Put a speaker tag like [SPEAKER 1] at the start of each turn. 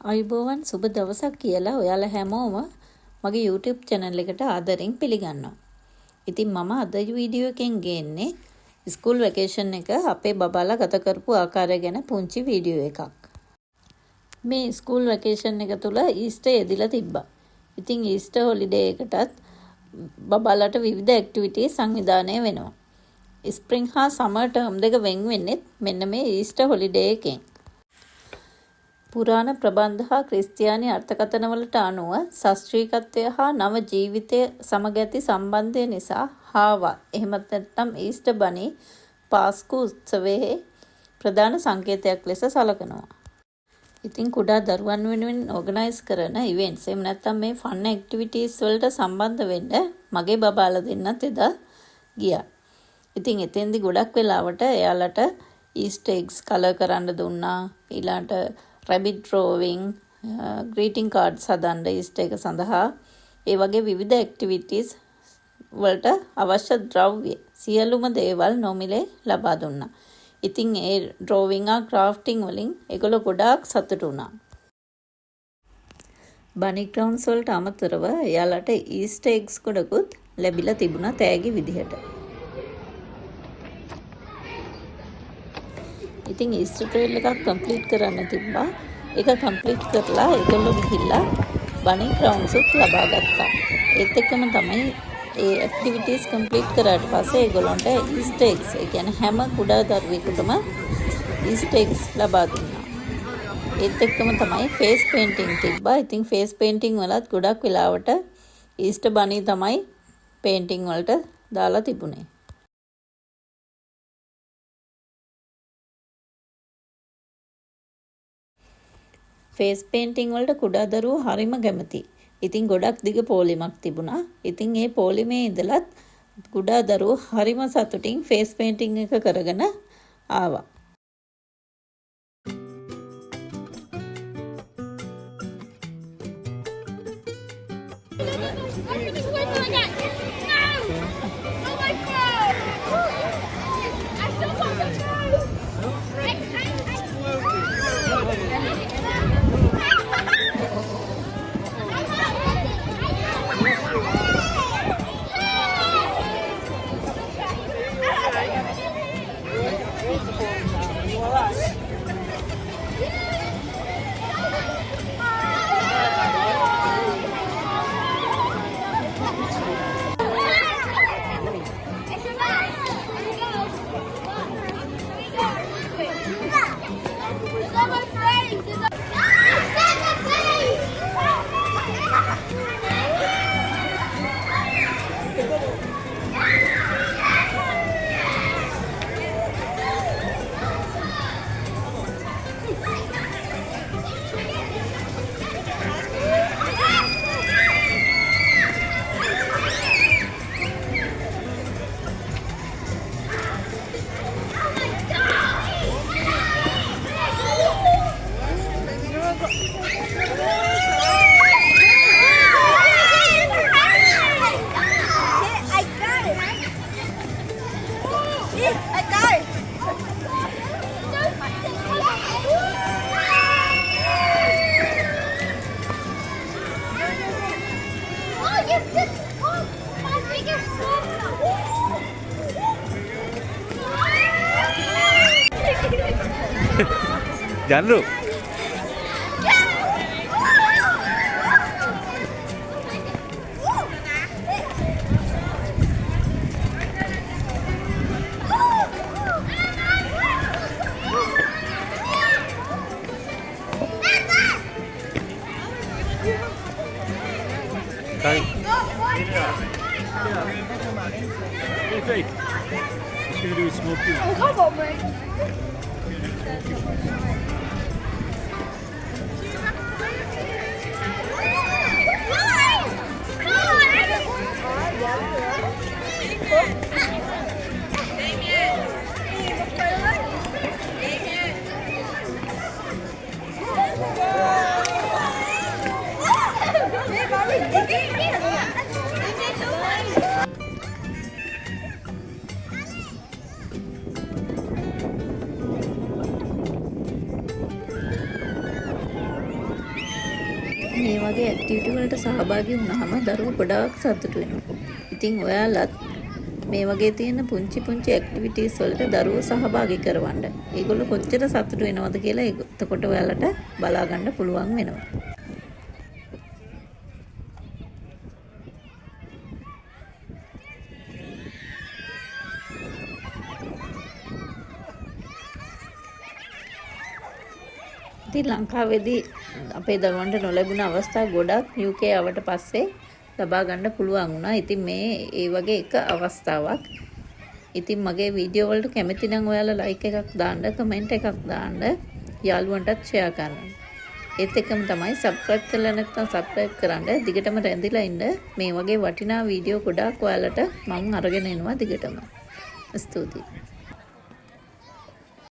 [SPEAKER 1] අයිබෝවන් සුබ දවසක් කියලා ඔයාලා හැමෝම මගේ YouTube channel එකට ආදරෙන් පිළිගන්නවා. ඉතින් මම අද වීඩියෝ එකෙන් ගේන්නේ ස්කූල් වැකේෂන් එක අපේ බබාලා ගත කරපු ආකාරය ගැන පුංචි වීඩියෝ එකක්. මේ ස්කූල් වැකේෂන් එක තුල ඊස්ටර් එදිලා තිබ්බා. ඉතින් ඊස්ටර් හොලිඩේ එකටත් බබාලාට විවිධ ඇක්ටිවිටීස් සංවිධානය වෙනවා. ස්ප්‍රින්ග් හා සමර් ටර්ම් දෙක වෙන් වෙන්නේ මෙන්න මේ ඊස්ටර් හොලිඩේ එකෙන්. පුරාණ ප්‍රබන්ධ හා ක්‍රිස්තියානි අර්ථකථනවලට අනුව ශාස්ත්‍රීයත්වය හා නව ජීවිතය සමග ඇති සම්බන්ධය නිසා හාවා එහෙමත් නැත්නම් ඊස්ටර් බනි පාස්කු උත්සවයේ ප්‍රධාන සංකේතයක් ලෙස සලකනවා. ඉතින් කුඩා දරුවන් වෙනුවෙන් ඕගනයිස් කරන ඉවෙන්ට්ස් එහෙම නැත්නම් මේ ෆන් ඇක්ටිවිටීස් වලට සම්බන්ධ වෙන්න මගේ බබාලා දෙන්නත් එදා ගියා. ඉතින් එතෙන්දි ගොඩක් වෙලාවට එයාලට ඊස්ටර් එග්ස් කලර් කරන්න දුන්නා. ඊළාට rabbit drawing, greeting cards හදන්න ඊස්ටර් එක සඳහා ඒ වගේ විවිධ ඇක්ටිවිටීස් වලට අවශ්‍ය ද්‍රව්‍ය සියලුම දේවල් නොමිලේ ලබා දුන්නා. ඉතින් ඒ drawing හා crafting වලින් ඒගොල්ලෝ ගොඩාක් සතුටු වුණා. bunny grounds වලට අමතරව එයාලට ඊස්ටර් එග්ස් ගොඩකුත් ලැබිලා තිබුණා තෑගි විදිහට. ඉතින් ඊස්ටර් ට්‍රේල් එකක් කම්ප්ලීට් කරන්න තිබ්බා. ඒක කම්ප්ලීට් කරලා ඒගොල්ලෝ ගිහිල්ලා bunny grounds උත් ලබා ගත්තා. ඒත් එක්කම තමයි ඒ ඇක්ටිවිටීස් කම්ප්ලීට් කරාට පස්සේ ඒගොල්ලන්ට ඊස්ටර් එග්ස් ඒ කියන්නේ හැම කුඩා දරුවෙකුටම ඊස්ටර් එග්ස් ලබා දුන්නා. ඒත් එක්කම තමයි ෆේස් පේන්ටිං තිබ්බා. ඉතින් ෆේස් පේන්ටිං වලත් ගොඩක් වෙලාවට ඊස්ටර් bunny තමයි පේන්ටිං වලට දාලා තිබුණේ. ෆේස් පේන්ටිං වලට කුඩා දරුවෝ හරිම කැමති. ඉතින් ගොඩක් දිග පොලිමක් තිබුණා. ඉතින් ඒ පොලිමේ ඉඳලත් කුඩා දරුවෝ හරිම සතුටින් ෆේස් පේන්ටිං එක කරගෙන ආවා.
[SPEAKER 2] Janru. Sorry. Hey, he's gonna do his smoking.
[SPEAKER 3] Oh, come on, man.
[SPEAKER 1] මේ වගේ ඇක්ටිවිටි වලට සහභාගී වුණාම දරුවෝ ගොඩාක් සතුටු වෙනවා. ඉතින් ඔයාලත් මේ වගේ තියෙන පුංචි පුංචි ඇක්ටිවිටීස් වලට දරුවෝ සහභාගී කරවන්න. ඒගොල්ලෝ කොච්චර සතුටු වෙනවද කියලා එතකොට ඔයාලට බලා ගන්න පුළුවන් වෙනවා. ඉතින් ලංකාවේදී අපේ දරුවන්ට නොලැබුණ අවස්ථා ගොඩක් UK ආවට පස්සේ ලබා ගන්න පුළුවන් වුණා. ඉතින් මේ ඒ වගේ එක අවස්ථාවක්. ඉතින් මගේ වීඩියෝ වලට කැමති නම් ඔයාලා ලයික් එකක් දාන්න, කමෙන්ට් එකක් දාන්න, යාළුවන්ටත් ෂෙයා කරන්න. ඒත් එකම තමයි සබ්ස්ක්‍රයිබ් කරලා නැත්නම් සබ්ස්ක්‍රයිබ් කරන්න. දිගටම රැඳිලා ඉන්න. මේ වගේ වටිනා වීඩියෝ ගොඩාක් ඔයාලට මම අරගෙන එනවා දිගටම. ස්තුතියි.